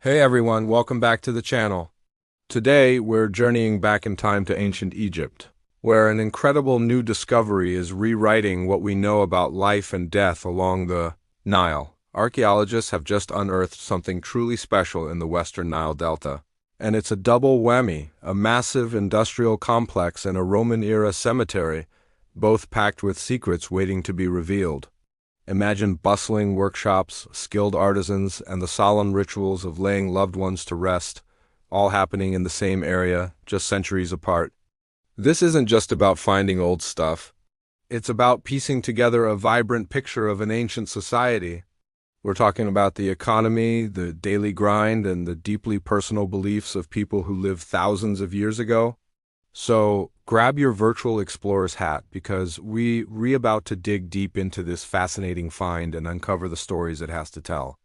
Hey everyone, welcome back to the channel. Today, we're journeying back in time to ancient Egypt, where an incredible new discovery is rewriting what we know about life and death along the Nile. Archaeologists have just unearthed something truly special in the western Nile Delta. And it's a double whammy, a massive industrial complex and a Roman-era cemetery, both packed with secrets waiting to be revealed. Imagine bustling workshops, skilled artisans, and the solemn rituals of laying loved ones to rest, all happening in the same area, just centuries apart. This isn't just about finding old stuff. It's about piecing together a vibrant picture of an ancient society. We're talking about the economy, the daily grind, and the deeply personal beliefs of people who lived thousands of years ago. So, grab your virtual explorer's hat because we're about to dig deep into this fascinating find and uncover the stories it has to tell.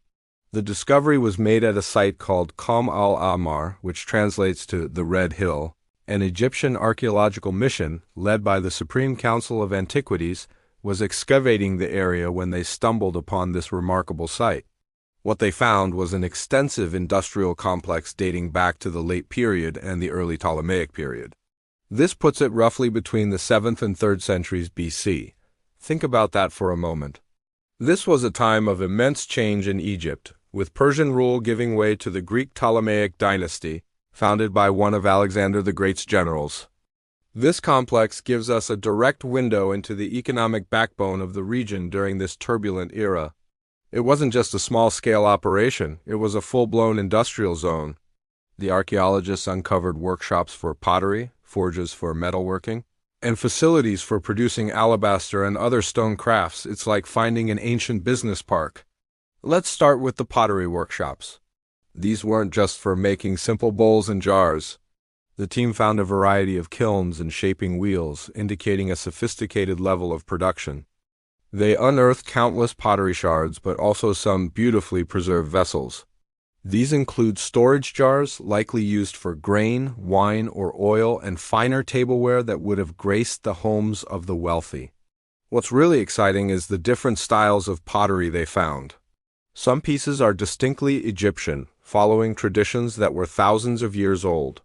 The discovery was made at a site called Qam al-Ahmar, which translates to the Red Hill, an Egyptian archaeological mission led by the Supreme Council of Antiquities was excavating the area when they stumbled upon this remarkable site. What they found was an extensive industrial complex dating back to the late period and the early Ptolemaic period. This puts it roughly between the 7th and 3rd centuries BC. Think about that for a moment. This was a time of immense change in Egypt, with Persian rule giving way to the Greek Ptolemaic dynasty, founded by one of Alexander the Great's generals. This complex gives us a direct window into the economic backbone of the region during this turbulent era. It wasn't just a small-scale operation, it was a full-blown industrial zone. The archaeologists uncovered workshops for pottery, forges for metalworking, and facilities for producing alabaster and other stone crafts. It's like finding an ancient business park. Let's start with the pottery workshops. These weren't just for making simple bowls and jars. The team found a variety of kilns and shaping wheels, indicating a sophisticated level of production. They unearthed countless pottery shards, but also some beautifully preserved vessels. These include storage jars, likely used for grain, wine, or oil, and finer tableware that would have graced the homes of the wealthy. What's really exciting is the different styles of pottery they found. Some pieces are distinctly Egyptian, following traditions that were thousands of years old.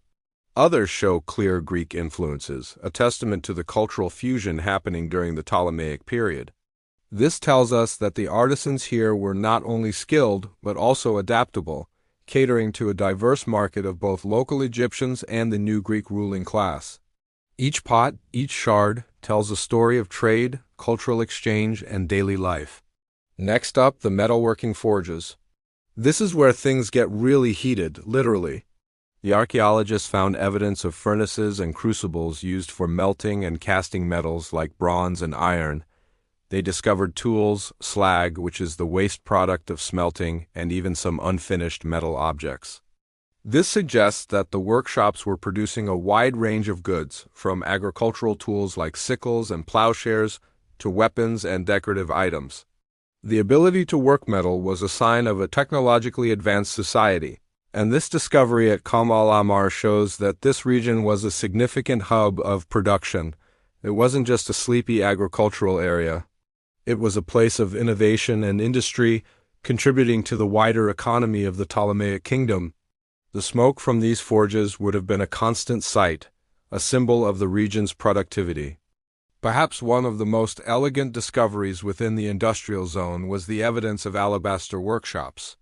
Others show clear Greek influences, a testament to the cultural fusion happening during the Ptolemaic period. This tells us that the artisans here were not only skilled, but also adaptable, catering to a diverse market of both local Egyptians and the new Greek ruling class. Each pot, each shard, tells a story of trade, cultural exchange, and daily life. Next up, the metalworking forges. This is where things get really heated, literally. The archaeologists found evidence of furnaces and crucibles used for melting and casting metals like bronze and iron. They discovered tools, slag, which is the waste product of smelting, and even some unfinished metal objects. This suggests that the workshops were producing a wide range of goods, from agricultural tools like sickles and plowshares to weapons and decorative items. The ability to work metal was a sign of a technologically advanced society, and this discovery at Qam al-Ahmar shows that this region was a significant hub of production. It wasn't just a sleepy agricultural area. It was a place of innovation and industry, contributing to the wider economy of the Ptolemaic kingdom. The smoke from these forges would have been a constant sight, a symbol of the region's productivity. Perhaps one of the most elegant discoveries within the industrial zone was the evidence of alabaster workshops.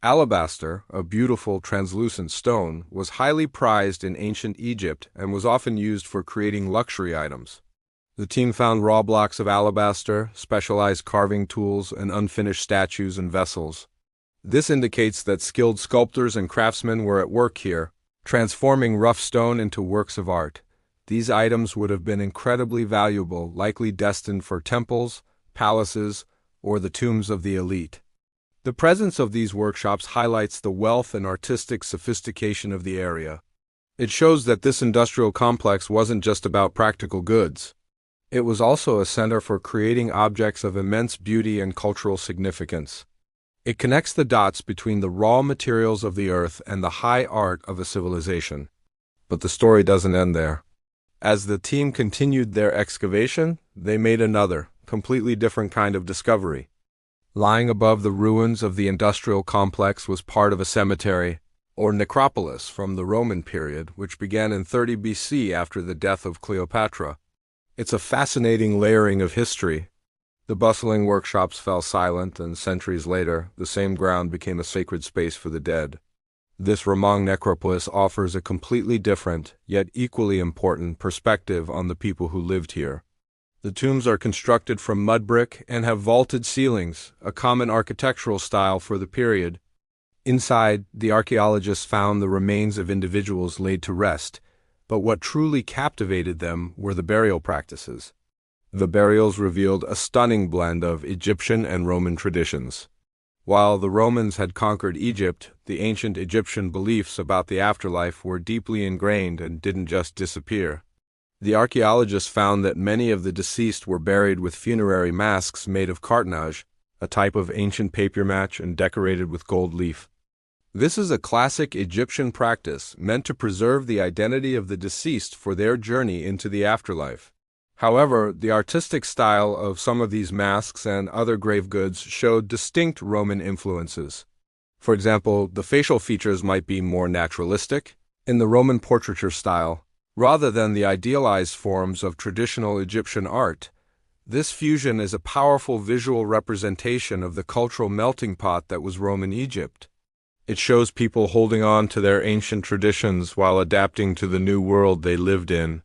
Alabaster, a beautiful translucent stone, was highly prized in ancient Egypt and was often used for creating luxury items. The team found raw blocks of alabaster, specialized carving tools, and unfinished statues and vessels. This indicates that skilled sculptors and craftsmen were at work here, transforming rough stone into works of art. These items would have been incredibly valuable, likely destined for temples, palaces, or the tombs of the elite. The presence of these workshops highlights the wealth and artistic sophistication of the area. It shows that this industrial complex wasn't just about practical goods. It was also a center for creating objects of immense beauty and cultural significance. It connects the dots between the raw materials of the earth and the high art of a civilization. But the story doesn't end there. As the team continued their excavation, they made another, completely different kind of discovery. Lying above the ruins of the industrial complex was part of a cemetery, or necropolis, from the Roman period, which began in 30 BC after the death of Cleopatra. It's a fascinating layering of history. The bustling workshops fell silent, and centuries later, the same ground became a sacred space for the dead. This Ramong necropolis offers a completely different, yet equally important, perspective on the people who lived here. The tombs are constructed from mud brick and have vaulted ceilings, a common architectural style for the period. Inside, the archaeologists found the remains of individuals laid to rest, but what truly captivated them were the burial practices. The burials revealed a stunning blend of Egyptian and Roman traditions. While the Romans had conquered Egypt, the ancient Egyptian beliefs about the afterlife were deeply ingrained and didn't just disappear. The archaeologists found that many of the deceased were buried with funerary masks made of cartonnage, a type of ancient papier mâché and decorated with gold leaf. This is a classic Egyptian practice meant to preserve the identity of the deceased for their journey into the afterlife. However, the artistic style of some of these masks and other grave goods showed distinct Roman influences. For example, the facial features might be more naturalistic, in the Roman portraiture style, rather than the idealized forms of traditional Egyptian art. This fusion is a powerful visual representation of the cultural melting pot that was Roman Egypt. It shows people holding on to their ancient traditions while adapting to the new world they lived in.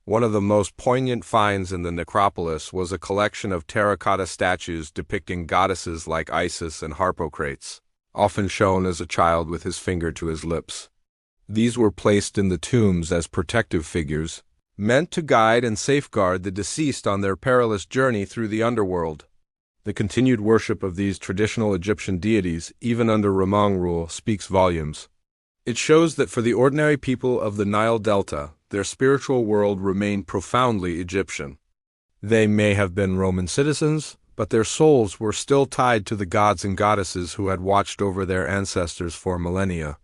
One of the most poignant finds in the necropolis was a collection of terracotta statues depicting goddesses like Isis and Harpocrates, often shown as a child with his finger to his lips. These were placed in the tombs as protective figures, meant to guide and safeguard the deceased on their perilous journey through the underworld. The continued worship of these traditional Egyptian deities, even under Ramong rule, speaks volumes. It shows that for the ordinary people of the Nile Delta, their spiritual world remained profoundly Egyptian. They may have been Roman citizens, but their souls were still tied to the gods and goddesses who had watched over their ancestors for millennia.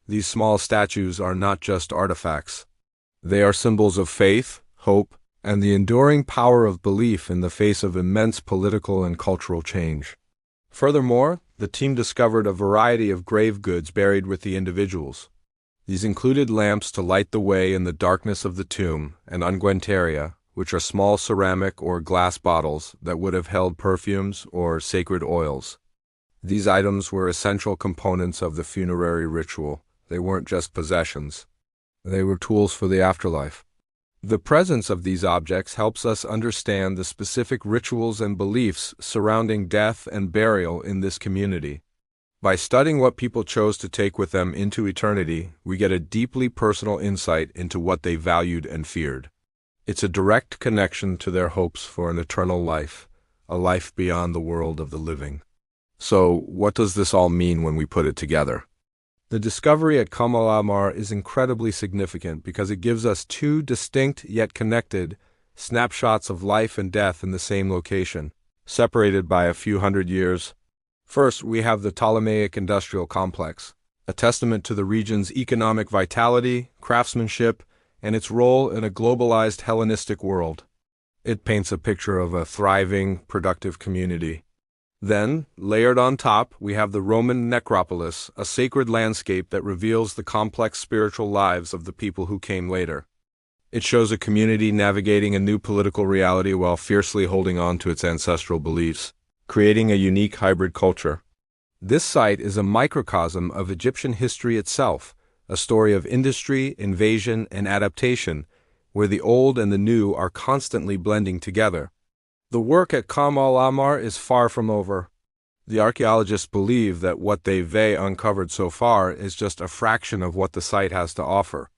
These small statues are not just artifacts. They are symbols of faith, hope, and the enduring power of belief in the face of immense political and cultural change. Furthermore, the team discovered a variety of grave goods buried with the individuals. These included lamps to light the way in the darkness of the tomb, and unguentaria, which are small ceramic or glass bottles that would have held perfumes or sacred oils. These items were essential components of the funerary ritual. They weren't just possessions. They were tools for the afterlife. The presence of these objects helps us understand the specific rituals and beliefs surrounding death and burial in this community. By studying what people chose to take with them into eternity, we get a deeply personal insight into what they valued and feared. It's a direct connection to their hopes for an eternal life, a life beyond the world of the living. So, what does this all mean when we put it together? The discovery at Kam al-Ahmar is incredibly significant because it gives us two distinct yet connected snapshots of life and death in the same location, separated by a few hundred years. First, we have the Ptolemaic industrial complex, a testament to the region's economic vitality, craftsmanship, and its role in a globalized Hellenistic world. It paints a picture of a thriving, productive community. Then, layered on top, we have the Roman necropolis, a sacred landscape that reveals the complex spiritual lives of the people who came later. It shows a community navigating a new political reality while fiercely holding on to its ancestral beliefs, creating a unique hybrid culture. This site is a microcosm of Egyptian history itself, a story of industry, invasion, and adaptation, where the old and the new are constantly blending together. The work at Kam al-Ahmar is far from over. The archaeologists believe that what they've uncovered so far is just a fraction of what the site has to offer.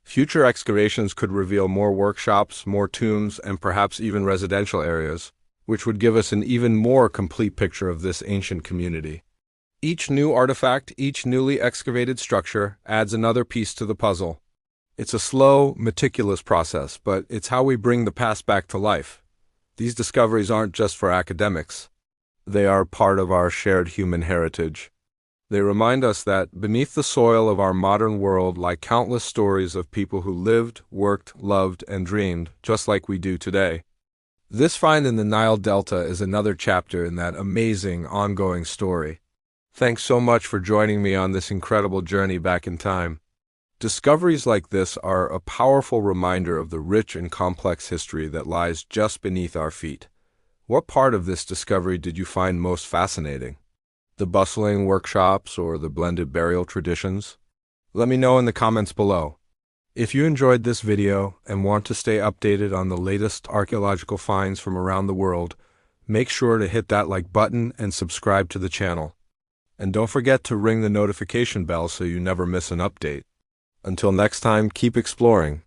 Future excavations could reveal more workshops, more tombs, and perhaps even residential areas, which would give us an even more complete picture of this ancient community. Each new artifact, each newly excavated structure, adds another piece to the puzzle. It's a slow, meticulous process, but it's how we bring the past back to life. These discoveries aren't just for academics. They are part of our shared human heritage. They remind us that beneath the soil of our modern world lie countless stories of people who lived, worked, loved, and dreamed, just like we do today. This find in the Nile Delta is another chapter in that amazing, ongoing story. Thanks so much for joining me on this incredible journey back in time. Discoveries like this are a powerful reminder of the rich and complex history that lies just beneath our feet. What part of this discovery did you find most fascinating? The bustling workshops or the blended burial traditions? Let me know in the comments below. If you enjoyed this video and want to stay updated on the latest archaeological finds from around the world, make sure to hit that like button and subscribe to the channel. And don't forget to ring the notification bell so you never miss an update. Until next time, keep exploring.